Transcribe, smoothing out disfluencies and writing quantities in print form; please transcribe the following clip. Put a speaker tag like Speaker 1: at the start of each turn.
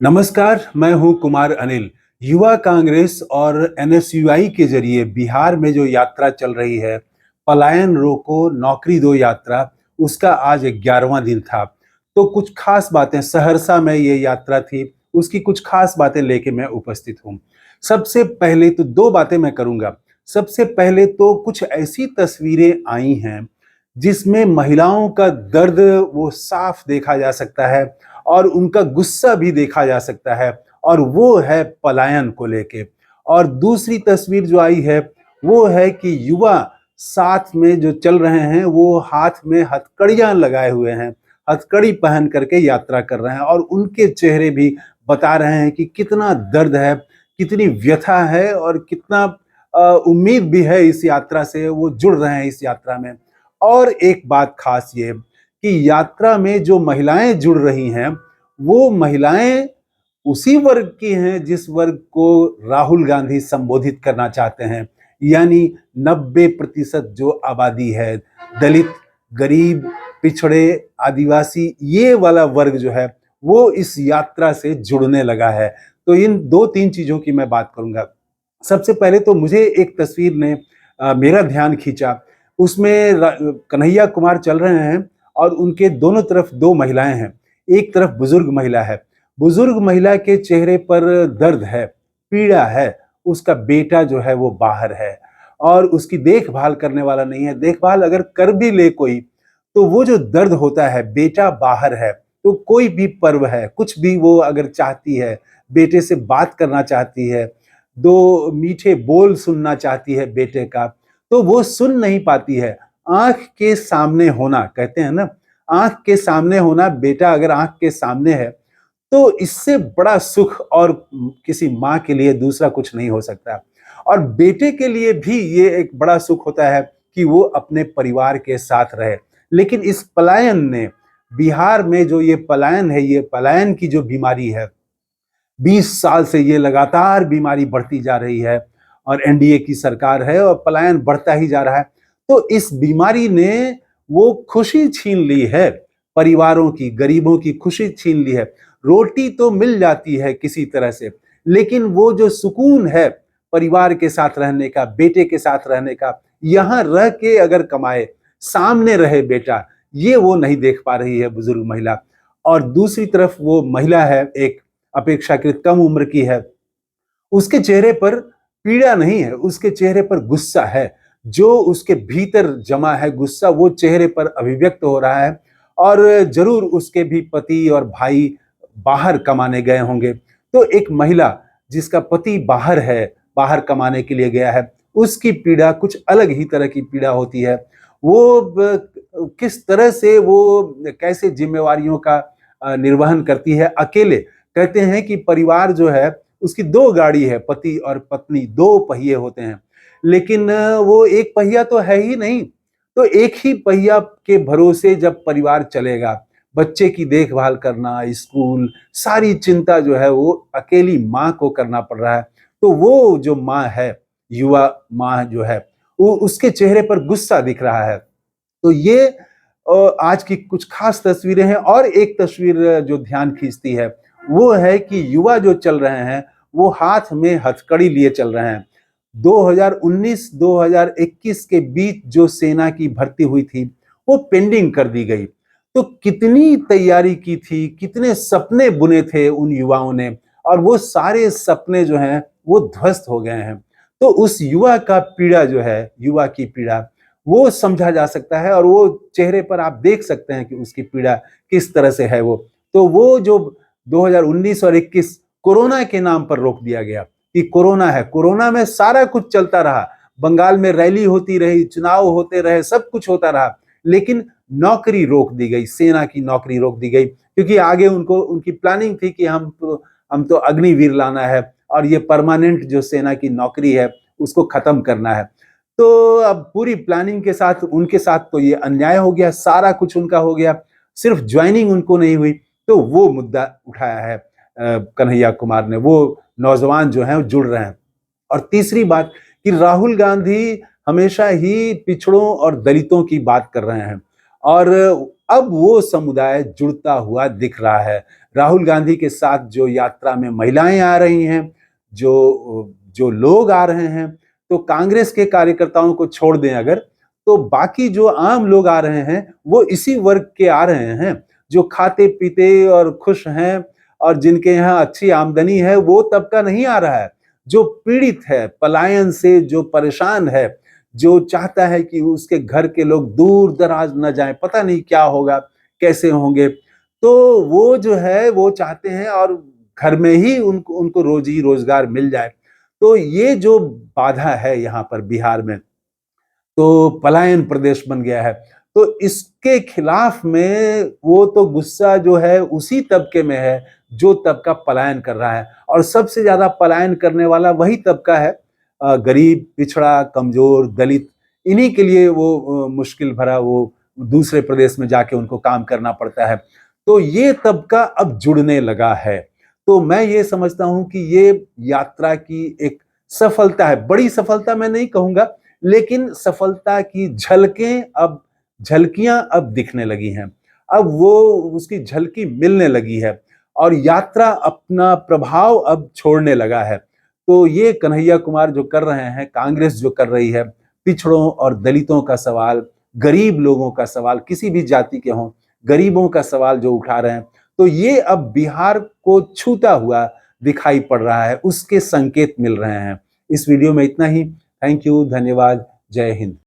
Speaker 1: नमस्कार, मैं हूं कुमार अनिल। युवा कांग्रेस और एनएसयूआई के जरिए बिहार में जो यात्रा चल रही है, पलायन रोको नौकरी दो यात्रा, उसका आज 11वां दिन था। तो कुछ खास बातें, सहरसा में ये यात्रा थी, उसकी कुछ खास बातें लेके मैं उपस्थित हूं। सबसे पहले तो दो बातें मैं करूंगा। सबसे पहले तो कुछ ऐसी तस्वीरें आई हैं जिसमें महिलाओं का दर्द वो साफ देखा जा सकता है और उनका गुस्सा भी देखा जा सकता है, और वो है पलायन को लेके। और दूसरी तस्वीर जो आई है वो है कि युवा साथ में जो चल रहे हैं वो हाथ में हथकड़ियां लगाए हुए हैं, हथकड़ी पहन करके यात्रा कर रहे हैं, और उनके चेहरे भी बता रहे हैं कि कितना दर्द है, कितनी व्यथा है, और कितना उम्मीद भी है इस यात्रा से, वो जुड़ रहे हैं इस यात्रा में। और एक बात खास ये कि यात्रा में जो महिलाएं जुड़ रही हैं, वो महिलाएं उसी वर्ग की हैं जिस वर्ग को राहुल गांधी संबोधित करना चाहते हैं। यानी 90% जो आबादी है, दलित, गरीब, पिछड़े, आदिवासी, ये वाला वर्ग जो है वो इस यात्रा से जुड़ने लगा है। तो इन दो तीन चीजों की मैं बात करूंगा। सबसे पहले तो मुझे एक तस्वीर ने मेरा ध्यान खींचा। उसमें कन्हैया कुमार चल रहे हैं और उनके दोनों तरफ दो महिलाएं हैं। एक तरफ बुजुर्ग महिला है। बुजुर्ग महिला के चेहरे पर दर्द है, पीड़ा है। उसका बेटा जो है वो बाहर है और उसकी देखभाल करने वाला नहीं है। देखभाल अगर कर भी ले कोई, तो वो जो दर्द होता है, बेटा बाहर है, तो कोई भी पर्व है, कुछ भी वो अगर चाहती है, बेटे से बात करना चाहती है, दो मीठे बोल सुनना चाहती है बेटे का, तो वो सुन नहीं पाती है। आंख के सामने होना, कहते हैं ना, आंख के सामने होना, बेटा अगर आंख के सामने है तो इससे बड़ा सुख और किसी माँ के लिए दूसरा कुछ नहीं हो सकता। और बेटे के लिए भी ये एक बड़ा सुख होता है कि वो अपने परिवार के साथ रहे। लेकिन इस पलायन ने, बिहार में जो ये पलायन है, ये पलायन की जो बीमारी है, 20 साल से ये लगातार बीमारी बढ़ती जा रही है, और एनडीए की सरकार है और पलायन बढ़ता ही जा रहा है। तो इस बीमारी ने वो खुशी छीन ली है, परिवारों की, गरीबों की खुशी छीन ली है। रोटी तो मिल जाती है किसी तरह से, लेकिन वो जो सुकून है परिवार के साथ रहने का, बेटे के साथ रहने का, यहां रह के अगर कमाए, सामने रहे बेटा, ये वो नहीं देख पा रही है बुजुर्ग महिला। और दूसरी तरफ वो महिला है, एक अपेक्षाकृत कम उम्र की है, उसके चेहरे पर पीड़ा नहीं है, उसके चेहरे पर गुस्सा है। जो उसके भीतर जमा है गुस्सा, वो चेहरे पर अभिव्यक्त हो रहा है। और जरूर उसके भी पति और भाई बाहर कमाने गए होंगे। तो एक महिला जिसका पति बाहर है, बाहर कमाने के लिए गया है, उसकी पीड़ा कुछ अलग ही तरह की पीड़ा होती है। वो किस तरह से, वो कैसे जिम्मेवारियों का निर्वहन करती है अकेले। कहते हैं कि परिवार जो है उसकी दो गाड़ी है, पति और पत्नी, दो पहिए होते हैं, लेकिन वो एक पहिया तो है ही नहीं। तो एक ही पहिया के भरोसे जब परिवार चलेगा, बच्चे की देखभाल करना, स्कूल, सारी चिंता जो है वो अकेली माँ को करना पड़ रहा है। तो वो जो माँ है, युवा माँ जो है, वो उसके चेहरे पर गुस्सा दिख रहा है। तो ये आज की कुछ खास तस्वीरें हैं। और एक तस्वीर जो ध्यान खींचती है वो है कि युवा जो चल रहे हैं वो हाथ में हथकड़ी लिए चल रहे हैं। 2019-2021 के बीच जो सेना की भर्ती हुई थी वो पेंडिंग कर दी गई। तो कितनी तैयारी की थी, कितने सपने बुने थे उन युवाओं ने, और वो सारे सपने जो हैं वो ध्वस्त हो गए हैं। तो उस युवा का पीड़ा जो है, युवा की पीड़ा, वो समझा जा सकता है, और वो चेहरे पर आप देख सकते हैं कि उसकी पीड़ा किस तरह से है वो। तो वो जो 2019 और 21 कोरोना के नाम पर रोक दिया गया कि कोरोना है, कोरोना में सारा कुछ चलता रहा, बंगाल में रैली होती रही, चुनाव होते रहे, सब कुछ होता रहा, लेकिन नौकरी रोक दी गई, सेना की नौकरी रोक दी गई, क्योंकि आगे उनको, उनकी प्लानिंग थी कि हम तो अग्निवीर लाना है और ये परमानेंट जो सेना की नौकरी है उसको खत्म करना है। तो अब पूरी प्लानिंग के साथ, उनके साथ तो ये अन्याय हो गया, सारा कुछ उनका हो गया, सिर्फ ज्वाइनिंग उनको नहीं हुई। तो वो मुद्दा उठाया है कन्हैया कुमार ने, वो नौजवान जो हैं जुड़ रहे हैं। और तीसरी बात कि राहुल गांधी हमेशा ही पिछड़ों और दलितों की बात कर रहे हैं, और अब वो समुदाय जुड़ता हुआ दिख रहा है। राहुल गांधी के साथ जो यात्रा में महिलाएं आ रही हैं, जो जो लोग आ रहे हैं, तो कांग्रेस के कार्यकर्ताओं को छोड़ दें अगर, तो बाकी जो आम लोग आ रहे हैं वो इसी वर्ग के आ रहे हैं, जो खाते पीते और खुश हैं और जिनके यहाँ अच्छी आमदनी है, वो तबका नहीं आ रहा है। जो पीड़ित है, पलायन से जो परेशान है, जो चाहता है कि उसके घर के लोग दूर दराज न जाएं, पता नहीं क्या होगा, कैसे होंगे, तो वो जो है वो चाहते हैं और घर में ही उनको उनको रोजी रोजगार मिल जाए। तो ये जो बाधा है यहाँ पर बिहार में, तो पलायन प्रदेश बन गया है, तो इसके खिलाफ में वो तो गुस्सा जो है उसी तबके में है जो तबका पलायन कर रहा है, और सबसे ज्यादा पलायन करने वाला वही तबका है, गरीब, पिछड़ा, कमजोर, दलित। इन्हीं के लिए वो मुश्किल भरा वो दूसरे प्रदेश में जाके उनको काम करना पड़ता है। तो ये तबका अब जुड़ने लगा है। तो मैं ये समझता हूं कि ये यात्रा की एक सफलता है, बड़ी सफलता मैं नहीं कहूंगा, लेकिन सफलता की झलकियां अब दिखने लगी हैं। अब वो उसकी झलकी मिलने लगी है और यात्रा अपना प्रभाव अब छोड़ने लगा है। तो ये कन्हैया कुमार जो कर रहे हैं, कांग्रेस जो कर रही है, पिछड़ों और दलितों का सवाल, गरीब लोगों का सवाल, किसी भी जाति के हों, गरीबों का सवाल जो उठा रहे हैं, तो ये अब बिहार को छूता हुआ दिखाई पड़ रहा है, उसके संकेत मिल रहे हैं। इस वीडियो में इतना ही। थैंक यू, धन्यवाद, जय हिंद।